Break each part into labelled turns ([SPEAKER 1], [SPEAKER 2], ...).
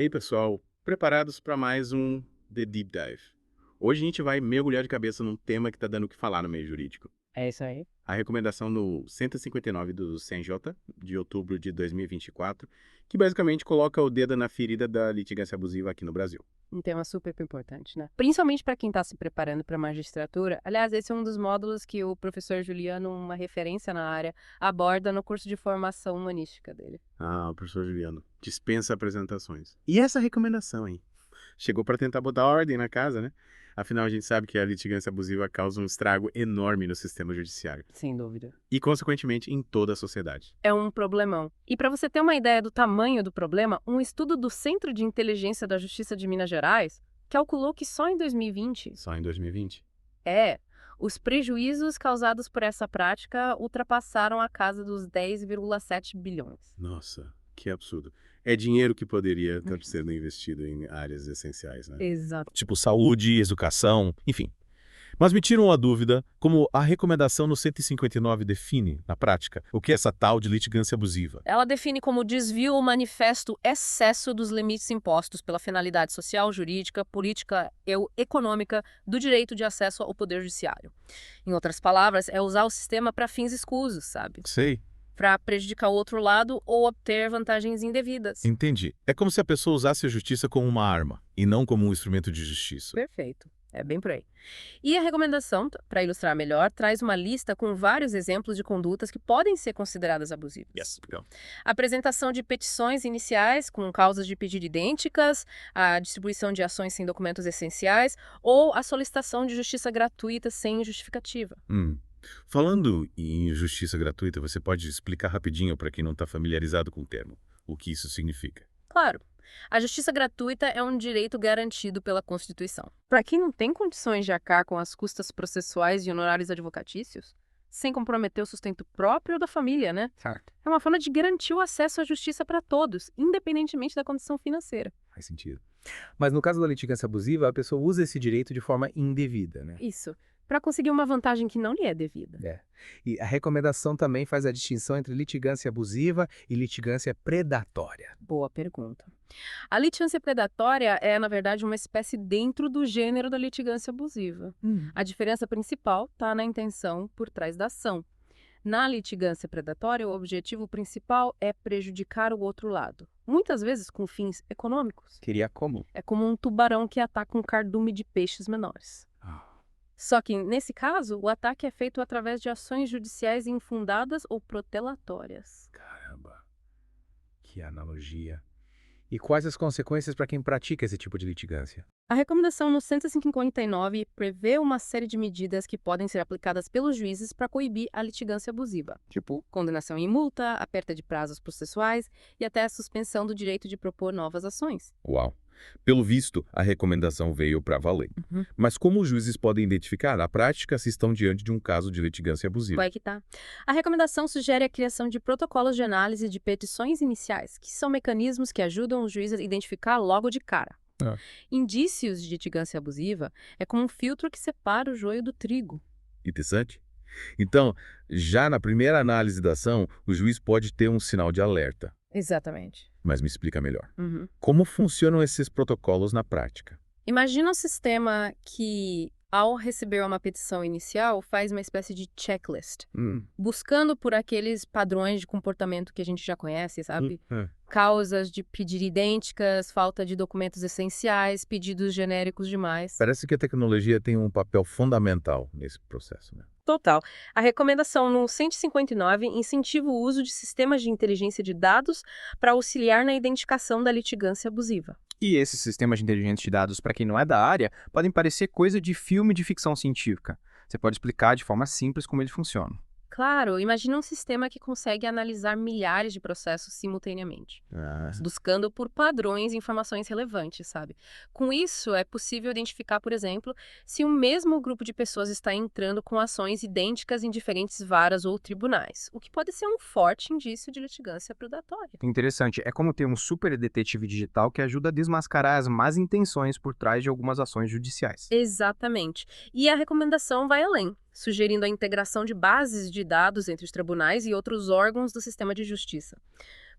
[SPEAKER 1] aí, pessoal, preparados para mais um The Deep Dive? Hoje a gente vai mergulhar de cabeça num tema que está dando o que falar no meio jurídico.
[SPEAKER 2] É isso aí.
[SPEAKER 1] A recomendação no 159 do CNJ, de outubro de 2024, que basicamente coloca o dedo na ferida da litigância abusiva aqui no Brasil.
[SPEAKER 2] Um tema super importante, né? Principalmente para quem está se preparando para a magistratura. Aliás, esse é um dos módulos que o professor Juliano, uma referência na área, aborda no curso de formação humanística dele.
[SPEAKER 1] Ah, o professor Juliano, dispensa apresentações. E essa recomendação, hein? Chegou para tentar botar ordem na casa, né? Afinal, a gente sabe que a litigância abusiva causa um estrago enorme no sistema judiciário
[SPEAKER 2] Sem dúvida.
[SPEAKER 1] e, consequentemente, em toda a sociedade.
[SPEAKER 2] É um problemão. E para você ter uma ideia do tamanho do problema, um estudo do Centro de Inteligência da Justiça de Minas Gerais calculou que só em 2020,
[SPEAKER 1] Só em 2020?
[SPEAKER 2] os prejuízos causados por essa prática ultrapassaram a casa dos 10,7 bilhões.
[SPEAKER 1] Nossa, que absurdo. É dinheiro que poderia estar sendo investido em áreas essenciais, né?
[SPEAKER 2] Exato.
[SPEAKER 3] Tipo saúde, educação, enfim. Mas me tira uma dúvida, como a recomendação no 159 define, na prática, o que é essa tal de litigância abusiva?
[SPEAKER 2] Ela define como desvio ou manifesto excesso dos limites impostos pela finalidade social, jurídica, política ou econômica do direito de acesso ao poder judiciário. Em outras palavras, é usar o sistema para fins escusos, sabe?
[SPEAKER 3] Sei,
[SPEAKER 2] Para prejudicar o outro lado ou obter vantagens indevidas.
[SPEAKER 3] entendi. É como se a pessoa usasse a justiça como uma arma, e não como um instrumento de justiça.
[SPEAKER 2] Perfeito. É bem por aí. E a recomendação, para ilustrar melhor, traz uma lista com vários exemplos de condutas que podem ser consideradas abusivas.
[SPEAKER 3] Legal.
[SPEAKER 2] Apresentação de petições iniciais com causas de pedido idênticas, a distribuição de ações sem documentos essenciais ou a solicitação de justiça gratuita sem justificativa.
[SPEAKER 3] Falando em justiça gratuita, você pode explicar rapidinho para quem não está familiarizado com o termo, o que isso significa?
[SPEAKER 2] Claro, a justiça gratuita é um direito garantido pela Constituição. Para quem não tem condições de arcar com as custas processuais e honorários advocatícios, sem comprometer o sustento próprio ou da família, né?
[SPEAKER 3] Certo.
[SPEAKER 2] É uma forma de garantir o acesso à justiça para todos, independentemente da condição financeira.
[SPEAKER 4] Faz sentido. Mas no caso da litigância abusiva, a pessoa usa esse direito de forma indevida, né?
[SPEAKER 2] Isso, para conseguir uma vantagem que não lhe é devida.
[SPEAKER 4] E a recomendação também faz a distinção entre litigância abusiva e litigância predatória.
[SPEAKER 2] Boa pergunta. A litigância predatória é, na verdade, uma espécie dentro do gênero da litigância abusiva. A diferença principal está na intenção por trás da ação. Na litigância predatória, o objetivo principal é prejudicar o outro lado, muitas vezes com fins econômicos.
[SPEAKER 4] Seria como?
[SPEAKER 2] É como um tubarão que ataca um cardume de peixes menores. Só que, nesse caso, o ataque é feito através de ações judiciais infundadas ou protelatórias.
[SPEAKER 4] Caramba, que analogia. E quais as consequências para quem pratica esse tipo de litigância?
[SPEAKER 2] A recomendação no 159 prevê uma série de medidas que podem ser aplicadas pelos juízes para coibir a litigância abusiva.
[SPEAKER 4] Tipo?
[SPEAKER 2] Condenação em multa, aperta de prazos processuais e até a suspensão do direito de propor novas ações.
[SPEAKER 3] Uau! Pelo visto, a recomendação veio para valer. Mas como os juízes podem identificar na prática se estão diante de um caso de litigância abusiva?
[SPEAKER 2] Vai que tá. A recomendação sugere a criação de protocolos de análise de petições iniciais, que são mecanismos que ajudam os juízes a identificar logo de cara. Indícios de litigância abusiva é como um filtro que separa o joio do trigo.
[SPEAKER 3] Interessante. Então, já na primeira análise da ação, o juiz pode ter um sinal de alerta.
[SPEAKER 2] Exatamente.
[SPEAKER 3] Mas me explica melhor. Como funcionam esses protocolos na prática?
[SPEAKER 2] Imagina um sistema que, ao receber uma petição inicial, faz uma espécie de checklist, buscando por aqueles padrões de comportamento que a gente já conhece, sabe? Causas de pedir idênticas, falta de documentos essenciais, pedidos genéricos demais.
[SPEAKER 3] Parece que a tecnologia tem um papel fundamental nesse processo, né?
[SPEAKER 2] Total. A recomendação no 159 incentiva o uso de sistemas de inteligência de dados para auxiliar na identificação da litigância abusiva.
[SPEAKER 5] E esses sistemas de inteligência de dados, para quem não é da área, podem parecer coisa de filme de ficção científica. Você pode explicar de forma simples como eles funcionam.
[SPEAKER 2] Claro, imagina um sistema que consegue analisar milhares de processos simultaneamente, buscando por padrões e informações relevantes, sabe? Com isso, é possível identificar, por exemplo, se o mesmo grupo de pessoas está entrando com ações idênticas em diferentes varas ou tribunais, o que pode ser um forte indício de litigância predatória.
[SPEAKER 5] Interessante, é como ter um super detetive digital que ajuda a desmascarar as más intenções por trás de algumas ações judiciais.
[SPEAKER 2] Exatamente. E a recomendação vai além, sugerindo a integração de bases de dados entre os tribunais e outros órgãos do sistema de justiça.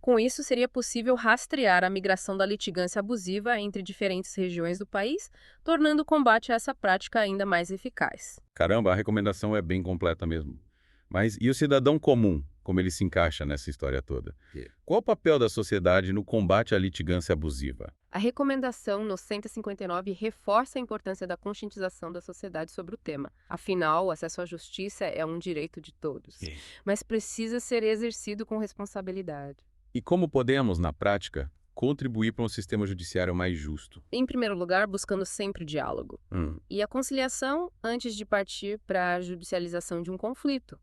[SPEAKER 2] Com isso, seria possível rastrear a migração da litigância abusiva entre diferentes regiões do país, tornando o combate a essa prática ainda mais eficaz.
[SPEAKER 3] Caramba, a recomendação é bem completa mesmo. Mas e o cidadão comum? Como ele se encaixa nessa história toda? Qual o papel da sociedade no combate à litigância abusiva?
[SPEAKER 2] A recomendação no 159 reforça a importância da conscientização da sociedade sobre o tema. Afinal, o acesso à justiça é um direito de todos, mas precisa ser exercido com responsabilidade.
[SPEAKER 3] E como podemos, na prática, contribuir para um sistema judiciário mais justo?
[SPEAKER 2] Em primeiro lugar, buscando sempre diálogo e a conciliação antes de partir para a judicialização de um conflito.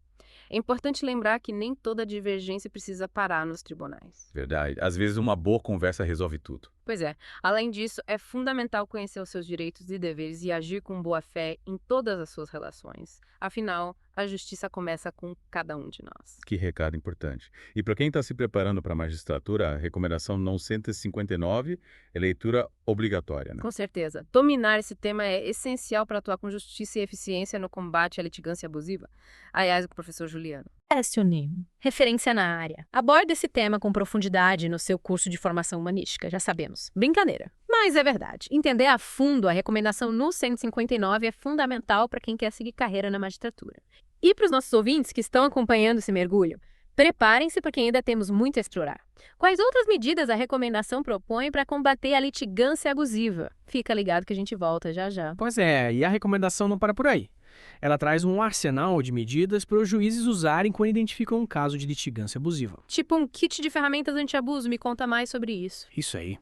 [SPEAKER 2] É importante lembrar que nem toda divergência precisa parar nos tribunais.
[SPEAKER 3] Verdade. Às vezes uma boa conversa resolve tudo.
[SPEAKER 2] Pois é. Além disso, é fundamental conhecer os seus direitos e deveres e agir com boa fé em todas as suas relações. Afinal, a justiça começa com cada um de nós.
[SPEAKER 3] Que recado importante. E para quem está se preparando para a magistratura, a recomendação não 159 é leitura obrigatória, né?
[SPEAKER 2] Com certeza. Dominar esse tema é essencial para atuar com justiça e eficiência no combate à litigância abusiva. Aliás, o professor Juliano.
[SPEAKER 6] Questioning. Referência na área. Aborda esse tema com profundidade no seu curso de formação humanística, já sabemos. Brincadeira. Mas é verdade. Entender a fundo a recomendação no 159 é fundamental para quem quer seguir carreira na magistratura. E para os nossos ouvintes que estão acompanhando esse mergulho, preparem-se porque ainda temos muito a explorar. Quais outras medidas a recomendação propõe para combater a litigância abusiva? Fica ligado que a gente volta já já.
[SPEAKER 7] Pois é, e a recomendação não para por aí. Ela traz um arsenal de medidas para os juízes usarem quando identificam um caso de litigância abusiva.
[SPEAKER 6] Tipo um kit de ferramentas anti-abuso, me conta mais sobre isso.
[SPEAKER 7] Isso aí.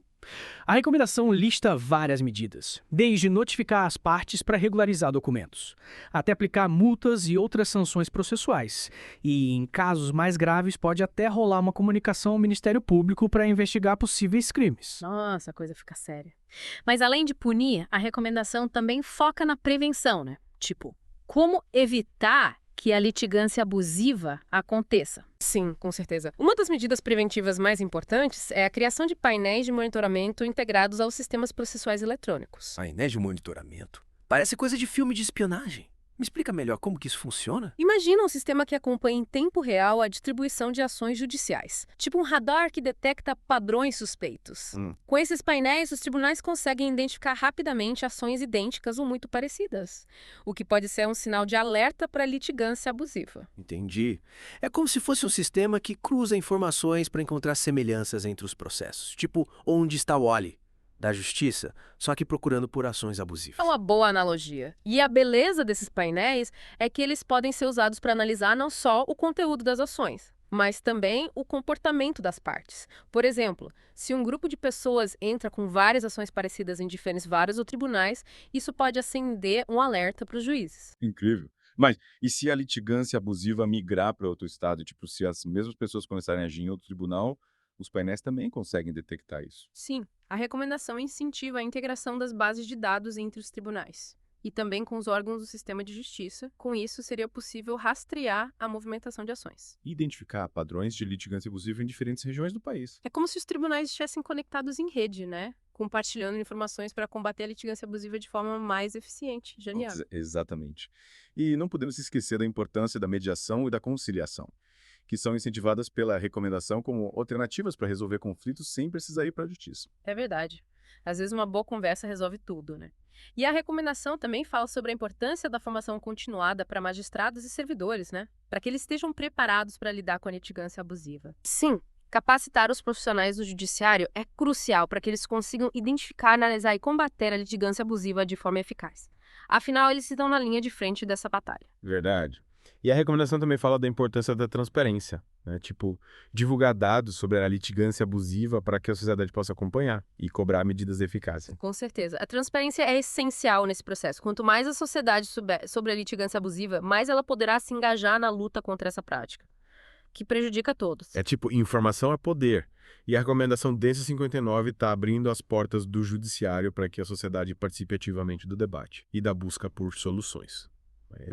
[SPEAKER 7] A recomendação lista várias medidas, desde notificar as partes para regularizar documentos, até aplicar multas e outras sanções processuais. E, em casos mais graves, pode até rolar uma comunicação ao Ministério Público para investigar possíveis crimes.
[SPEAKER 6] Nossa, a coisa fica séria. Mas além de punir, a recomendação também foca na prevenção, né? Tipo, como evitar que a litigância abusiva aconteça.
[SPEAKER 2] Sim, com certeza. Uma das medidas preventivas mais importantes é a criação de painéis de monitoramento integrados aos sistemas processuais eletrônicos.
[SPEAKER 8] Painéis de monitoramento? Parece coisa de filme de espionagem. Me explica melhor como que isso funciona?
[SPEAKER 2] Imagina um sistema que acompanha em tempo real a distribuição de ações judiciais, tipo um radar que detecta padrões suspeitos. Com esses painéis, os tribunais conseguem identificar rapidamente ações idênticas ou muito parecidas, o que pode ser um sinal de alerta para litigância abusiva.
[SPEAKER 8] Entendi. É como se fosse um sistema que cruza informações para encontrar semelhanças entre os processos. Tipo, onde está o Wally? Da justiça, só que procurando por ações abusivas.
[SPEAKER 2] É uma boa analogia. E a beleza desses painéis é que eles podem ser usados para analisar não só o conteúdo das ações, mas também o comportamento das partes. Por exemplo, se um grupo de pessoas entra com várias ações parecidas em diferentes varas ou tribunais, isso pode acender um alerta para os juízes.
[SPEAKER 9] Incrível. Mas e se a litigância abusiva migrar para outro estado? Tipo, se as mesmas pessoas começarem a agir em outro tribunal, os painéis também conseguem detectar isso.
[SPEAKER 2] Sim, a recomendação incentiva a integração das bases de dados entre os tribunais e também com os órgãos do sistema de justiça. Com isso, seria possível rastrear a movimentação de ações.
[SPEAKER 9] E identificar padrões de litigância abusiva em diferentes regiões do país.
[SPEAKER 2] É como se os tribunais estivessem conectados em rede, né? Compartilhando informações para combater a litigância abusiva de forma mais eficiente. Genial.
[SPEAKER 9] Exatamente. E não podemos esquecer da importância da mediação e da conciliação, que são incentivadas pela recomendação como alternativas para resolver conflitos sem precisar ir para a justiça.
[SPEAKER 2] É verdade. Às vezes uma boa conversa resolve tudo, né? E a recomendação também fala sobre a importância da formação continuada para magistrados e servidores, né? Para que eles estejam preparados para lidar com a litigância abusiva. Sim, capacitar os profissionais do judiciário é crucial para que eles consigam identificar, analisar e combater a litigância abusiva de forma eficaz. Afinal, eles estão na linha de frente dessa batalha.
[SPEAKER 1] Verdade. E a recomendação também fala da importância da transparência, né? Tipo, divulgar dados sobre a litigância abusiva para que a sociedade possa acompanhar e cobrar medidas eficazes.
[SPEAKER 2] Com certeza. A transparência é essencial nesse processo. Quanto mais a sociedade souber sobre a litigância abusiva, mais ela poderá se engajar na luta contra essa prática, que prejudica a todos.
[SPEAKER 1] É tipo, informação é poder. E a recomendação desse 59 está abrindo as portas do judiciário para que a sociedade participe ativamente do debate e da busca por soluções.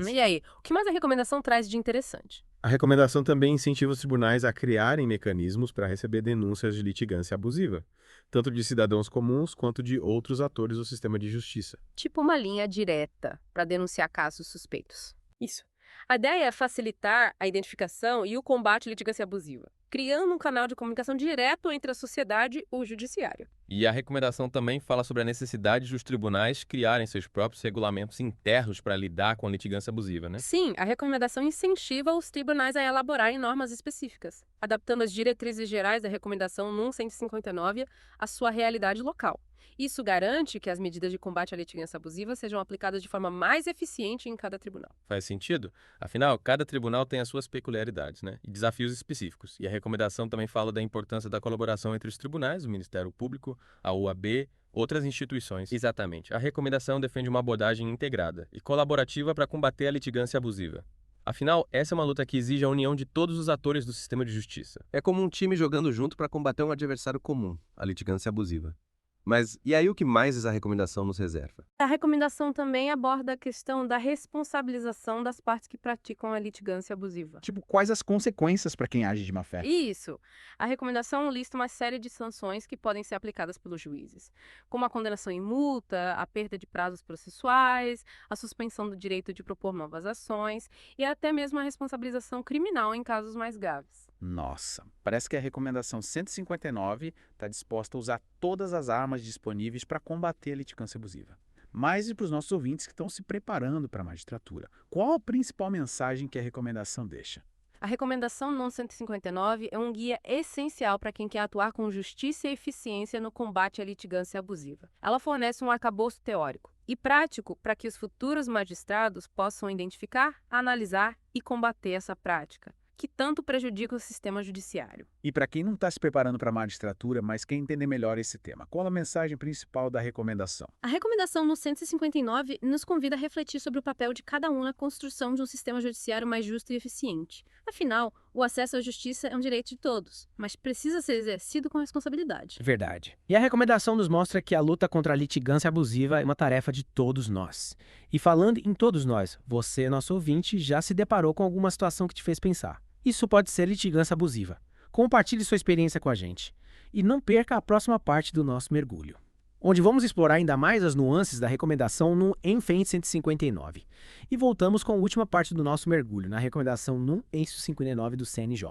[SPEAKER 2] E aí, o que mais a recomendação traz de interessante?
[SPEAKER 1] A recomendação também incentiva os tribunais a criarem mecanismos para receber denúncias de litigância abusiva, tanto de cidadãos comuns quanto de outros atores do sistema de justiça.
[SPEAKER 2] Tipo uma linha direta para denunciar casos suspeitos. Isso. A ideia é facilitar a identificação e o combate à litigância abusiva, criando um canal de comunicação direto entre a sociedade e o judiciário.
[SPEAKER 10] E a recomendação também fala sobre a necessidade dos tribunais criarem seus próprios regulamentos internos para lidar com a litigância abusiva, né?
[SPEAKER 2] Sim, a recomendação incentiva os tribunais a elaborarem normas específicas, adaptando as diretrizes gerais da recomendação NUM 159 à sua realidade local. Isso garante que as medidas de combate à litigância abusiva sejam aplicadas de forma mais eficiente em cada tribunal.
[SPEAKER 10] Faz sentido? Afinal, cada tribunal tem as suas peculiaridades, né? E desafios específicos. E a recomendação também fala da importância da colaboração entre os tribunais, o Ministério Público, a OAB, outras instituições. Exatamente. A recomendação defende uma abordagem integrada e colaborativa para combater a litigância abusiva. Afinal, essa é uma luta que exige a união de todos os atores do sistema de justiça.
[SPEAKER 11] É como um time jogando junto para combater um adversário comum, a litigância abusiva. Mas e aí o que mais essa recomendação nos reserva?
[SPEAKER 2] A recomendação também aborda a questão da responsabilização das partes que praticam a litigância abusiva.
[SPEAKER 12] Tipo, quais as consequências para quem age de má fé?
[SPEAKER 2] Isso. A recomendação lista uma série de sanções que podem ser aplicadas pelos juízes, como a condenação em multa, a perda de prazos processuais, a suspensão do direito de propor novas ações e até mesmo a responsabilização criminal em casos mais graves.
[SPEAKER 12] Nossa, parece que a recomendação 159 está disposta a usar todas as armas disponíveis para combater a litigância abusiva. Mas e para os nossos ouvintes que estão se preparando para a magistratura? Qual a principal mensagem que a recomendação deixa?
[SPEAKER 2] A recomendação NUM 159 é um guia essencial para quem quer atuar com justiça e eficiência no combate à litigância abusiva. Ela fornece um arcabouço teórico e prático para que os futuros magistrados possam identificar, analisar e combater essa prática, que tanto prejudica o sistema judiciário.
[SPEAKER 12] E para quem não está se preparando para a magistratura, mas quer entender melhor esse tema, qual a mensagem principal da recomendação?
[SPEAKER 6] A recomendação no 159 nos convida a refletir sobre o papel de cada um na construção de um sistema judiciário mais justo e eficiente. Afinal, o acesso à justiça é um direito de todos, mas precisa ser exercido com responsabilidade.
[SPEAKER 7] Verdade. E a recomendação nos mostra que a luta contra a litigância abusiva é uma tarefa de todos nós. E falando em todos nós, você, nosso ouvinte, já se deparou com alguma situação que te fez pensar. Isso pode ser litigância abusiva. Compartilhe sua experiência com a gente. E não perca a próxima parte do nosso mergulho, onde vamos explorar ainda mais as nuances da recomendação no ENFEM 159. E voltamos com a última parte do nosso mergulho, na recomendação NUM 159 do CNJ.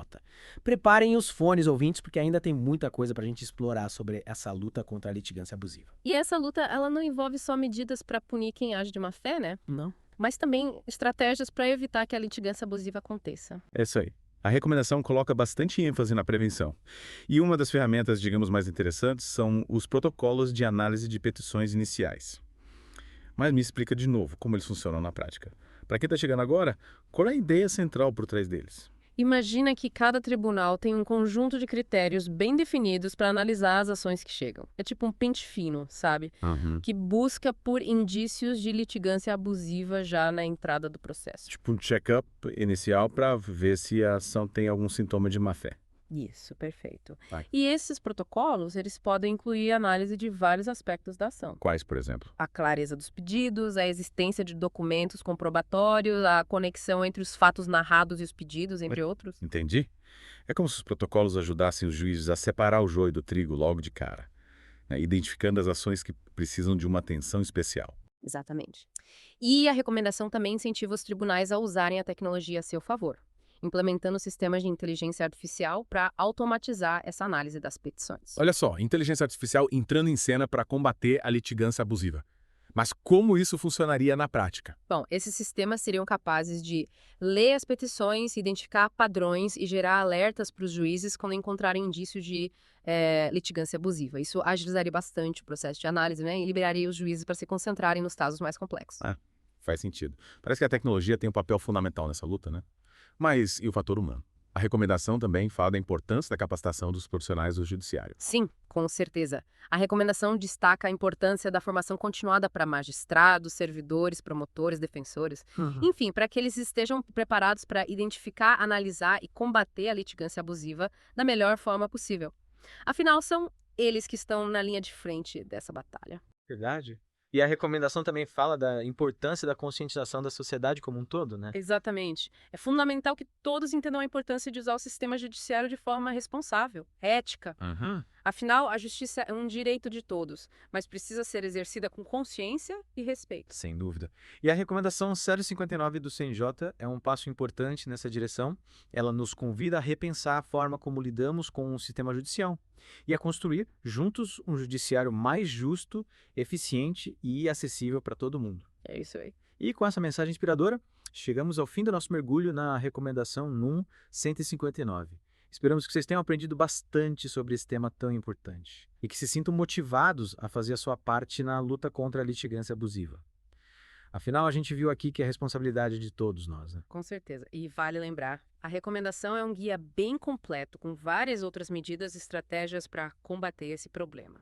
[SPEAKER 7] Preparem os fones, ouvintes, porque ainda tem muita coisa para a gente explorar sobre essa luta contra a litigância abusiva.
[SPEAKER 2] E essa luta, ela não envolve só medidas para punir quem age de má fé, né?
[SPEAKER 7] Não.
[SPEAKER 2] Mas também estratégias para evitar que a litigância abusiva aconteça.
[SPEAKER 1] É isso aí. A recomendação coloca bastante ênfase na prevenção. E uma das ferramentas, digamos, mais interessantes são os protocolos de análise de petições iniciais. Mas me explica de novo como eles funcionam na prática. Para quem está chegando agora, qual é a ideia central por trás deles?
[SPEAKER 2] Imagina que cada tribunal tem um conjunto de critérios bem definidos para analisar as ações que chegam. É tipo um pente fino, sabe? Que busca por indícios de litigância abusiva já na entrada do processo.
[SPEAKER 1] Tipo um check-up inicial para ver se a ação tem algum sintoma de má-fé.
[SPEAKER 2] Isso, perfeito.
[SPEAKER 1] Vai.
[SPEAKER 2] E esses protocolos, eles podem incluir análise de vários aspectos da ação.
[SPEAKER 1] Quais, por exemplo?
[SPEAKER 2] A clareza dos pedidos, a existência de documentos comprobatórios, a conexão entre os fatos narrados e os pedidos, entre outros.
[SPEAKER 1] Entendi. É como se os protocolos ajudassem os juízes a separar o joio do trigo logo de cara, né, identificando as ações que precisam de uma atenção especial.
[SPEAKER 2] Exatamente. E a recomendação também incentiva os tribunais a usarem a tecnologia a seu favor, implementando sistemas de inteligência artificial para automatizar essa análise das petições.
[SPEAKER 9] Olha só, inteligência artificial entrando em cena para combater a litigância abusiva. Mas como isso funcionaria na prática?
[SPEAKER 2] Bom, esses sistemas seriam capazes de ler as petições, identificar padrões e gerar alertas para os juízes quando encontrarem indícios de litigância abusiva. Isso agilizaria bastante o processo de análise, né? E liberaria os juízes para se concentrarem nos casos mais complexos.
[SPEAKER 9] Faz sentido. Parece que a tecnologia tem um papel fundamental nessa luta, né? Mas e o fator humano? A recomendação também fala da importância da capacitação dos profissionais do judiciário.
[SPEAKER 2] Sim, com certeza. A recomendação destaca a importância da formação continuada para magistrados, servidores, promotores, defensores. Enfim, para que eles estejam preparados para identificar, analisar e combater a litigância abusiva da melhor forma possível. Afinal, são eles que estão na linha de frente dessa batalha.
[SPEAKER 5] Verdade. E a recomendação também fala da importância da conscientização da sociedade como um todo, né?
[SPEAKER 2] Exatamente. É fundamental que todos entendam a importância de usar o sistema judiciário de forma responsável, ética. Afinal, a justiça é um direito de todos, mas precisa ser exercida com consciência e respeito.
[SPEAKER 5] Sem dúvida. E a recomendação 059 do CNJ é um passo importante nessa direção. Ela nos convida a repensar a forma como lidamos com o sistema judicial e a construir juntos um judiciário mais justo, eficiente e acessível para todo mundo.
[SPEAKER 2] É isso aí.
[SPEAKER 5] E com essa mensagem inspiradora, chegamos ao fim do nosso mergulho na recomendação NUM 159. Esperamos que vocês tenham aprendido bastante sobre esse tema tão importante e que se sintam motivados a fazer a sua parte na luta contra a litigância abusiva. Afinal, a gente viu aqui que é responsabilidade de todos nós, né?
[SPEAKER 2] Com certeza. E vale lembrar, a recomendação é um guia bem completo, com várias outras medidas e estratégias para combater esse problema.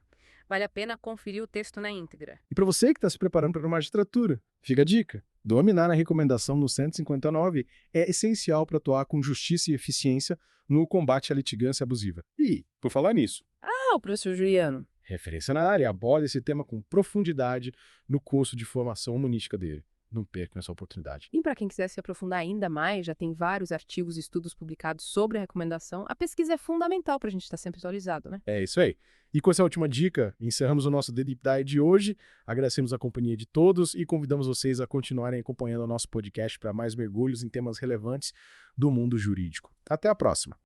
[SPEAKER 2] Vale a pena conferir o texto na íntegra.
[SPEAKER 13] E para você que está se preparando para a magistratura, fica a dica. Dominar a recomendação no 159 é essencial para atuar com justiça e eficiência no combate à litigância abusiva. E, por falar nisso,
[SPEAKER 2] O professor Juliano.
[SPEAKER 13] referência na área, aborda esse tema com profundidade no curso de formação humanística dele. Não percam essa oportunidade.
[SPEAKER 2] E para quem quiser se aprofundar ainda mais, já tem vários artigos e estudos publicados sobre a recomendação. A pesquisa é fundamental para a gente estar sempre atualizado, né?
[SPEAKER 13] É isso aí. E com essa última dica, encerramos o nosso The Deep Dive de hoje. Agradecemos a companhia de todos e convidamos vocês a continuarem acompanhando o nosso podcast para mais mergulhos em temas relevantes do mundo jurídico. Até a próxima!